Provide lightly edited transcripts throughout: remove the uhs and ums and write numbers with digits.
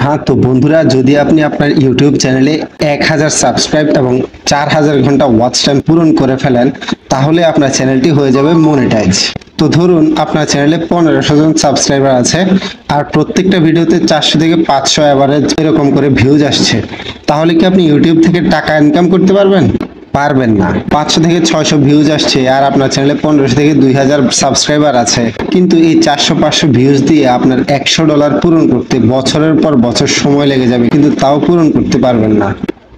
হ্যাঁ, তো বন্ধুরা, যদি আপনি আপনার ইউটিউব চ্যানেলে 1000 সাবস্ক্রাইব এবং 4000 ঘন্টা ওয়াচ টাইম পূরণ করে ফেলেন, তাহলে আপনার চ্যানেলটি হয়ে যাবে মনিটাইজ। তো ধরুন আপনার চ্যানেলে 1500 জন সাবস্ক্রাইবার আছে আর প্রত্যেকটা ভিডিওতে 400 থেকে 500 এভারেজ এরকম করে ভিউজ আসছে, তাহলে কি আপনি ইউটিউব থেকে টাকা ইনকাম করতে পারবেন? পারবেন না। 500 থেকে 600 ভিউজ আসছে আর আপনার চ্যানেলে 1500 থেকে 2000 সাবস্ক্রাইবার আছে, কিন্তু এই 400-500 ভিউজ দিয়ে আপনার $100 পূরণ করতে বছরের পর বছর সময় লেগে যাবে, কিন্তু তাও পূরণ করতে পারবেন না।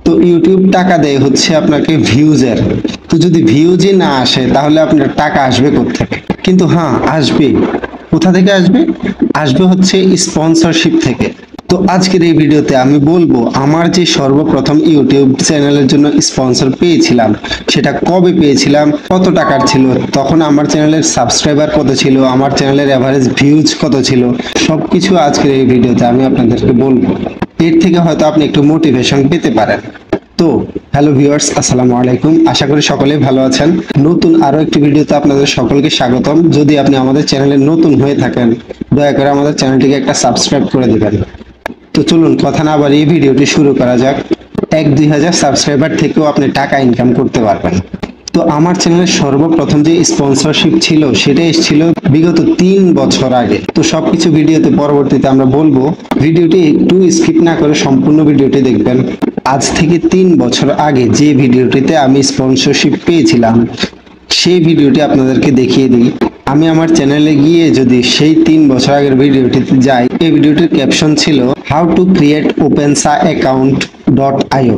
তো ইউটিউব টাকা দেয় হচ্ছে আপনাকে ভিউজের। তো যদি ভিউজই না আসে তাহলে আপনার টাকা আসবে কোত্থেকে? কিন্তু হ্যাঁ, আসবে। কোথা থেকে আসবে? আসবে হচ্ছে স্পন্সরশিপ থেকে। তো আজকের এই ভিডিওতে আমি বলবো আমার যে সর্বপ্রথম ইউটিউব চ্যানেলের জন্য স্পন্সর পেয়েছিলাম সেটা কবে পেয়েছিলাম, কত টাকার ছিল, তখন আমার চ্যানেলের সাবস্ক্রাইবার কত ছিল, আমার চ্যানেলের এভারেজ ভিউজ কত ছিল, সবকিছু আজকের এই ভিডিওতে আমি আপনাদেরকে বলবো। এর থেকে হয়তো আপনি একটু মোটিভেশন পেতে পারেন। তো হ্যালো ভিউয়ার্স, আসসালামু আলাইকুম। আশা করি সকলেই ভালো আছেন। নতুন আরো একটি ভিডিওতে আপনাদের সকলকে স্বাগতম। যদি আপনি আমাদের চ্যানেলে নতুন হয়ে থাকেন, দয়া করে আমাদের চ্যানেলটিকে একটা সাবস্ক্রাইব করে দিবেন। তো চলুন কথা না বাড়িয়ে ভিডিওটি শুরু করা যাক। 1-2000 সাবস্ক্রাইবার থেকেও আপনি টাকা ইনকাম করতে পারবেন। তো আমার চ্যানেলের সর্বপ্রথম যে স্পন্সরশিপ ছিল সেটা এসেছিল বিগত 3 বছর আগে। তো সবকিছু ভিডিওতে পরবর্তীতে আমরা বলবো, ভিডিওটি একটু স্কিপ না করে সম্পূর্ণ ভিডিওটি দেখবেন। আজ থেকে 3 বছর আগে যে ভিডিওটিতে আমি স্পন্সরশিপ পেয়েছিলাম সেই ভিডিওটি আপনাদেরকে দেখিয়ে দিই। আমি আমার চ্যানেলে গিয়ে যদি সেই 3 বছর আগের ভিডিওটিতে যাই, এই ভিডিওটির ক্যাপশন ছিল হাউ টু ক্রিয়েট ওপেনসা অ্যাকাউন্ট.io।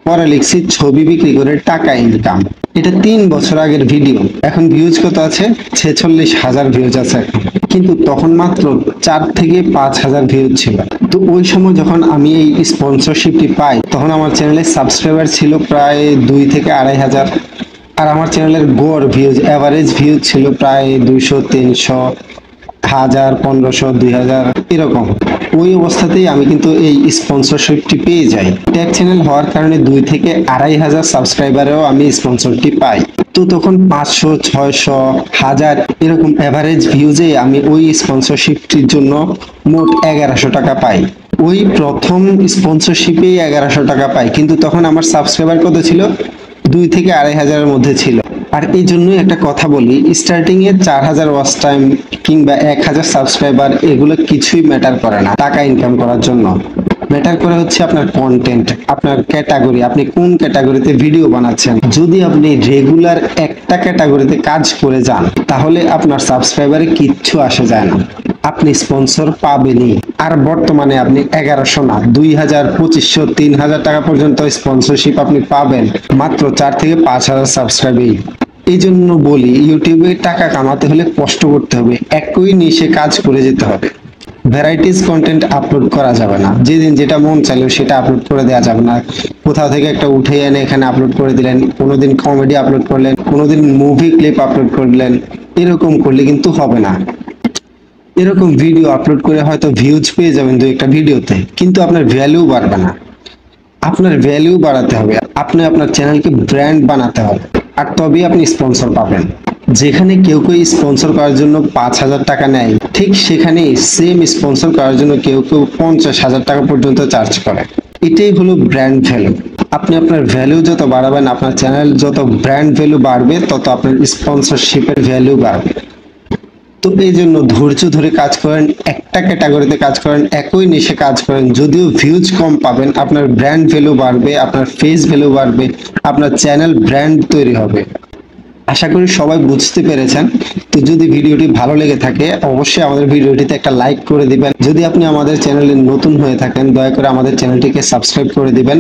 পরে লিখছি ছবি বিক্রি করে টাকা ইনকাম। এটা 3 বছর আগের ভিডিও। এখন ভিউজ কত আছে? 46,000 ভিউজ আছে এখন, কিন্তু তখন মাত্র 4 থেকে 5000 ভিউজ ছিল। তো ওই সময় যখন আমি এই স্পন্সরশিপটি পাই তখন আমার চ্যানেলের সাবস্ক্রাইবার ছিল প্রায় 2 থেকে 2500, আর আমার চ্যানেলের গড় ভিউজ, এভারেজ ভিউজ ছিল প্রায় 200, 300, 1000, 1500, 2000 এরকম। ওই অবস্থাতেই আমি কিন্তু এই স্পন্সরশিপটি পেয়ে যাই। ট্যাগ চ্যানেল হওয়ার কারণে 2 থেকে 2500 সাবস্ক্রাইবারেও আমি স্পন্সরটি পাই। তো তখন 500, 600, 1000 এরকম এভারেজ ভিউজে আমি ওই স্পন্সরশিপটির জন্য মোট 1100 টাকা পাই। ওই প্রথম স্পন্সরশিপে 1100 টাকা পাই, কিন্তু তখন আমার সাবস্ক্রাইবার কত ছিল? 2 থেকে 2500-এর মধ্যে ছিল। আর এই জন্যই একটা কথা বলি, স্টার্টিং এ 4000 ওয়াচ টাইম কিংবা 1000 সাবস্ক্রাইবার এগুলো কিছুই ম্যাটার করে না টাকা ইনকাম করার জন্য। ম্যাটার করে হচ্ছে আপনার কন্টেন্ট, আপনার ক্যাটাগরি, আপনি কোন ক্যাটাগরিতে ভিডিও বানাচ্ছেন। যদি আপনি রেগুলার একটা ক্যাটাগরিতে কাজ করে যান তাহলে আপনার সাবস্ক্রাইবারে কিচ্ছু আসে যায় না, আপনি স্পন্সর পাবেনই। আর বর্তমানে আপনি 1100 না, 2000, 2500, 3000 টাকা পর্যন্ত স্পন্সরশিপ আপনি পাবেন মাত্র 4 থেকে 5000 সাবস্ক্রাইবেই। এই জন্য বলি, ইউটিউবে টাকা কামাতে হলে কষ্ট করতে হবে, একই নিশে কাজ করে যেতে হবে। ভ্যারাইটিস কন্টেন্ট আপলোড করা যাবে না, যেদিন যেটা মন চাইলো সেটা আপলোড করে দেওয়া যাবে না। কোথাও থেকে একটা উঠে এনে এখানে আপলোড করে দিলেন, কোনোদিন কমেডি আপলোড করলেন, কোনোদিন মুভি ক্লিপ আপলোড করলেন, এরকম করলে কিন্তু হবে না। এরকম ভিডিও আপলোড করে হয়তো ভিউজ পেয়ে যাবেন 2-একটা ভিডিওতে, কিন্তু আপনার ভ্যালু বাড়বে না। আপনার ভ্যালু বাড়াতে হবে, আপনি আপনার চ্যানেলকে ব্র্যান্ড বানাতে হবে, আর তবেই আপনি স্পন্সর পাবেন। যেখানে কেউ স্পন্সর করার জন্য 5000 টাকা নেয়, ঠিক সেখানেই সেম স্পন্সর করার জন্য কেউ 50,000 টাকা পর্যন্ত চার্জ করে। এটাই হলো ব্র্যান্ড ভ্যালু। আপনি আপনার ভ্যালু যত বাড়াবেন, আপনার চ্যানেল যত ব্র্যান্ড ভ্যালু বাড়বে, তত আপনার স্পন্সরশিপের ভ্যালু বাড়বে। তো এই জন্য ধৈর্য ধরে কাজ করেন, একটা ক্যাটাগরিতে কাজ করেন, একই নিশে কাজ করেন। যদিও ভিউজ কম পাবেন, আপনার ব্র্যান্ড ভ্যালু বাড়বে, আপনার ফেস ভ্যালু বাড়বে, আপনার চ্যানেল ব্র্যান্ড তৈরি হবে। আশা করি সবাই বুঝতে পেরেছেন। তো যদি ভিডিওটি ভালো লেগে থাকে অবশ্যই আমাদের ভিডিওটিতে একটা লাইক করে দিবেন। যদি আপনি আমাদের চ্যানেলে নতুন হয়ে থাকেন দয়া করে আমাদের চ্যানেলটিকে সাবস্ক্রাইব করে দিবেন।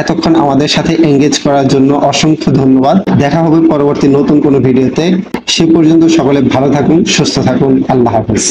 এতক্ষণ আমাদের সাথে এঙ্গেজ করার জন্য অসংখ্য ধন্যবাদ। দেখা হবে পরবর্তী নতুন কোনো ভিডিওতে। সে পর্যন্ত সকলে ভালো থাকুন, সুস্থ থাকুন। আল্লাহ হাফেজ।